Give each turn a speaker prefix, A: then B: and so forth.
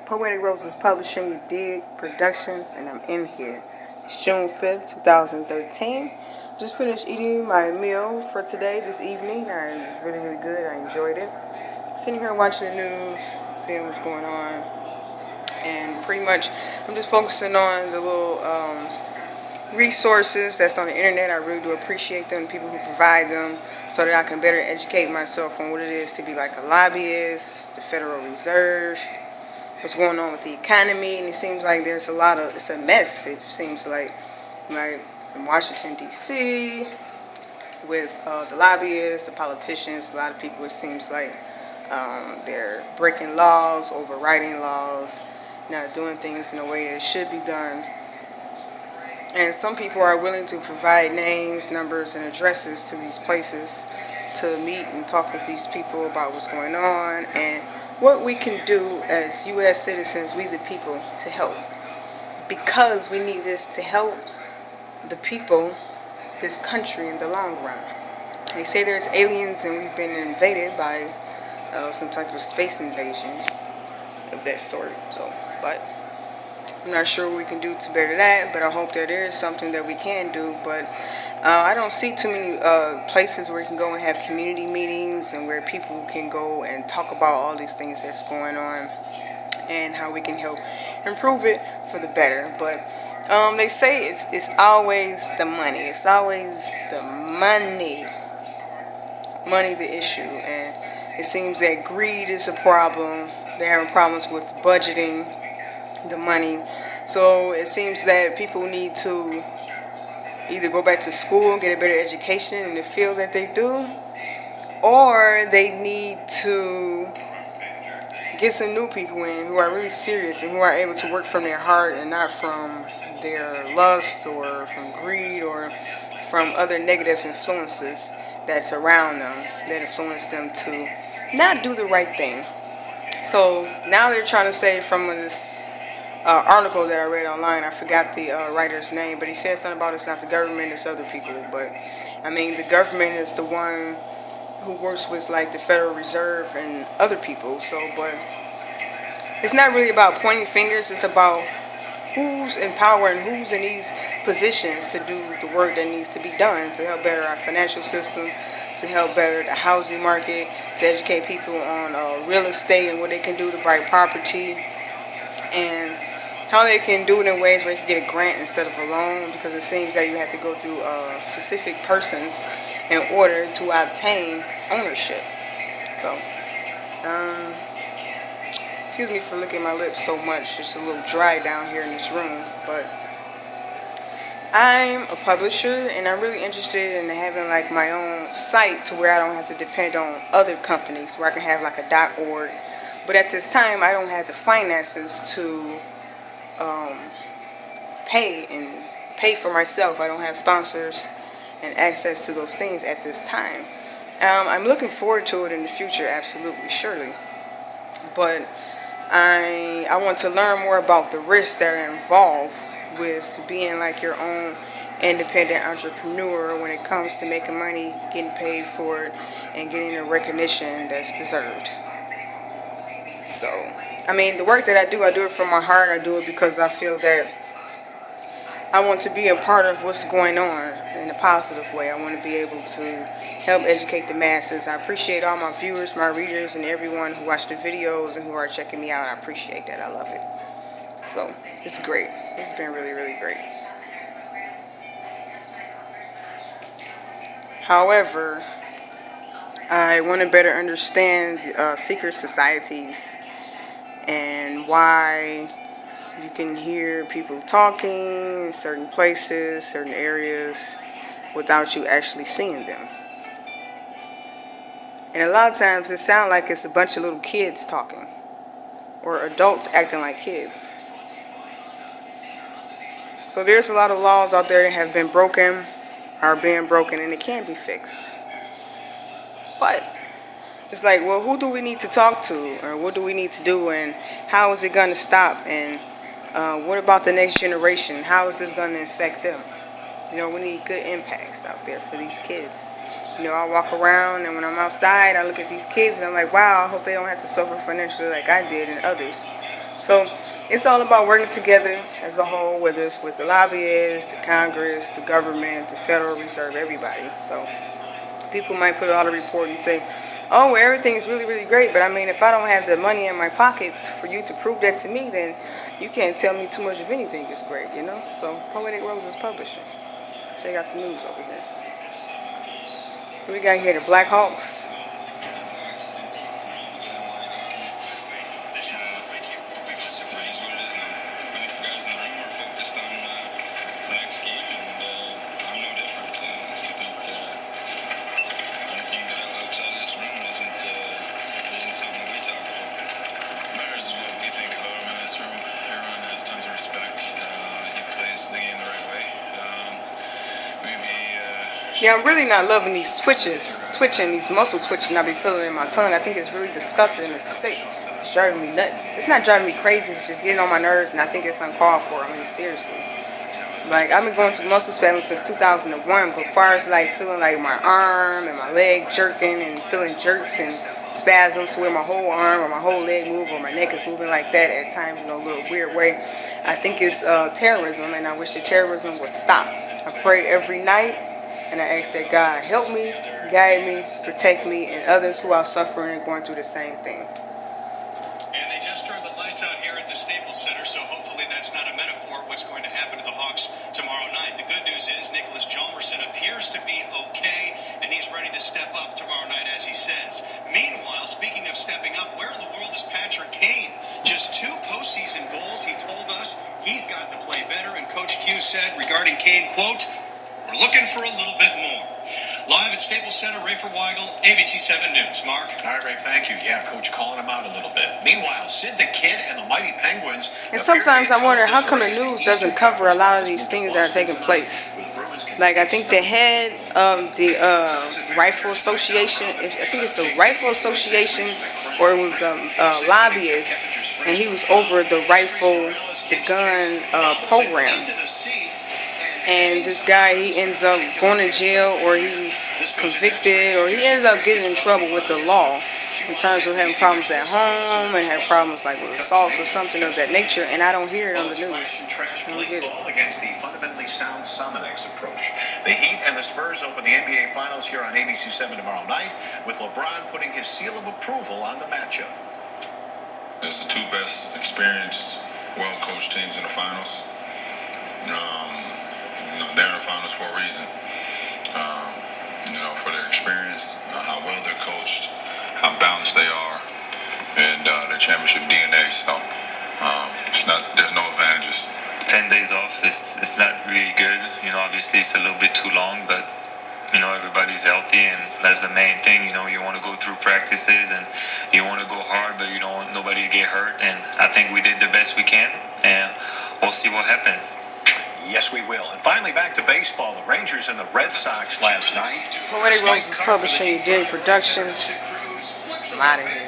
A: Poetic Roses Publishing, You Dig Productions, and I'm in here. It's June 5th, 2013. Just finished eating my meal for today, this evening. It was really, really good. I enjoyed it. Sitting here watching the news, seeing what's going on. And pretty much, I'm just focusing on the little resources that's on the internet. I really do appreciate them, people who provide them, so that I can better educate myself on what it is to be like a lobbyist, the Federal Reserve, what's going on with the economy. And it seems like there's it's a mess. It seems like in Washington D.C. with the lobbyists, the politicians, a lot of people, it seems like they're breaking laws, overriding laws, not doing things in a way that it should be done. And some people are willing to provide names, numbers, and addresses to these places to meet and talk with these people about what's going on and what we can do as U.S. citizens, we the people, to help. Because we need this to help the people, this country, in the long run. They say there's aliens and we've been invaded by some type of space invasion of that sort. But I'm not sure what we can do to better that, but I hope that there is something that we can do. But I don't see too many places where you can go and have community meetings and where people can go and talk about all these things that's going on and how we can help improve it for the better. But they say it's always the money. It's always the money the issue. And it seems that greed is a problem. They're having problems with budgeting the money. So it seems that people need to either go back to school and get a better education in the field that they do, or they need to get some new people in who are really serious and who are able to work from their heart and not from their lust or from greed or from other negative influences that's around them that influence them to not do the right thing. So now they're trying to say from this article that I read online, I forgot the writer's name, but he said something about it's not the government, it's other people. But I mean, the government is the one who works with like the Federal Reserve and other people. So, but it's not really about pointing fingers. It's about who's in power and who's in these positions to do the work that needs to be done to help better our financial system, to help better the housing market, to educate people on real estate and what they can do to buy property, and how they can do it in ways where you can get a grant instead of a loan, because it seems that you have to go through specific persons in order to obtain ownership. So, excuse me for licking my lips so much. It's a little dry down here in this room, but I'm a publisher and I'm really interested in having like my own site to where I don't have to depend on other companies, where I can have like a .org. But at this time, I don't have the finances to pay for myself. I don't have sponsors and access to those things at this time. I'm looking forward to it in the future, absolutely, surely. But I want to learn more about the risks that are involved with being like your own independent entrepreneur when it comes to making money, getting paid for it, and getting the recognition that's deserved. So, I mean, the work that I do it from my heart. I do it because I feel that I want to be a part of what's going on in a positive way. I want to be able to help educate the masses. I appreciate all my viewers, my readers, and everyone who watch the videos and who are checking me out. I appreciate that. I love it. So, it's great. It's been really, really great. However, I want to better understand secret societies and why you can hear people talking in certain places, certain areas, without you actually seeing them. And a lot of times it sounds like it's a bunch of little kids talking, or adults acting like kids. So there's a lot of laws out there that have been broken, are being broken, and it can be fixed. But it's like, well, who do we need to talk to, or what do we need to do, and how is it going to stop, and what about the next generation? How is this going to affect them? You know, we need good impacts out there for these kids. You know, I walk around, and when I'm outside, I look at these kids, and I'm like, wow, I hope they don't have to suffer financially like I did and others. So it's all about working together as a whole, whether it's with the lobbyists, the Congress, the government, the Federal Reserve, everybody. So people might put out a report and say, oh, well, everything is really, really great. But I mean, if I don't have the money in my pocket for you to prove that to me, then you can't tell me too much if anything is great, you know? So Poetic Roses Publishing. Check out the news over here. We got here the Black Hawks. Yeah, I'm really not loving these twitching, these muscle twitching I be feeling in my tongue. I think it's really disgusting and it's sick. It's driving me nuts. It's not driving me crazy, it's just getting on my nerves, and I think it's uncalled for. I mean, seriously. Like, I've been going through muscle spasms since 2001, but as far as like feeling like my arm and my leg jerking and feeling jerks and spasms where my whole arm or my whole leg move or my neck is moving like that at times, a little weird way, I think it's terrorism, and I wish the terrorism would stop. I pray every night. And I ask that God help me, guide me, protect me, and others who are suffering and going through the same thing.
B: And they just turned the lights out here at the Staples Center, so hopefully that's not a metaphor of what's going to happen to the Hawks tomorrow night. The good news is Nicholas Jalmerson appears to be okay, and he's ready to step up tomorrow night, as he says. Meanwhile, speaking of stepping up, where in the world is Patrick Kane? Just 2 postseason goals. He told us he's got to play better, and Coach Q said regarding Kane, quote, "We're looking for a little bit more." Live at Staples Center, Rafer Weigel, ABC 7 News. Mark?
C: All right, Ray, thank you. Yeah, Coach calling him out a little bit. Meanwhile, Sid the Kid and the Mighty Penguins...
A: And sometimes I wonder, how come the news doesn't cover a lot of these things that are taking place? Like, I think the head of the Rifle Association, I think it's the Rifle Association, or it was a lobbyist, and he was over the gun program. And this guy, he ends up going to jail, or he's convicted, or he ends up getting in trouble with the law in terms of having problems at home and having problems like with assaults or something of that nature, and I don't hear it on the news. I don't get it.
C: Against the fundamentally sound Sominex approach. The Heat and the Spurs open the NBA Finals here on ABC 7 tomorrow night, with LeBron putting his seal of approval on the matchup.
D: It's the 2 best experienced, well-coached teams in the finals. They're in the finals for a reason. For their experience, how well they're coached, how balanced they are, and their championship DNA. So there's no advantages.
E: 10 days off is not really good. Obviously it's a little bit too long, but everybody's healthy, and that's the main thing. You want to go through practices and you want to go hard, but you don't want nobody to get hurt. And I think we did the best we can, and we'll see what happens.
C: Yes, we will. And finally, back to baseball. The Rangers and the Red Sox last night.
A: Poetic Roses Publishing, Daily Productions. I'm out of here.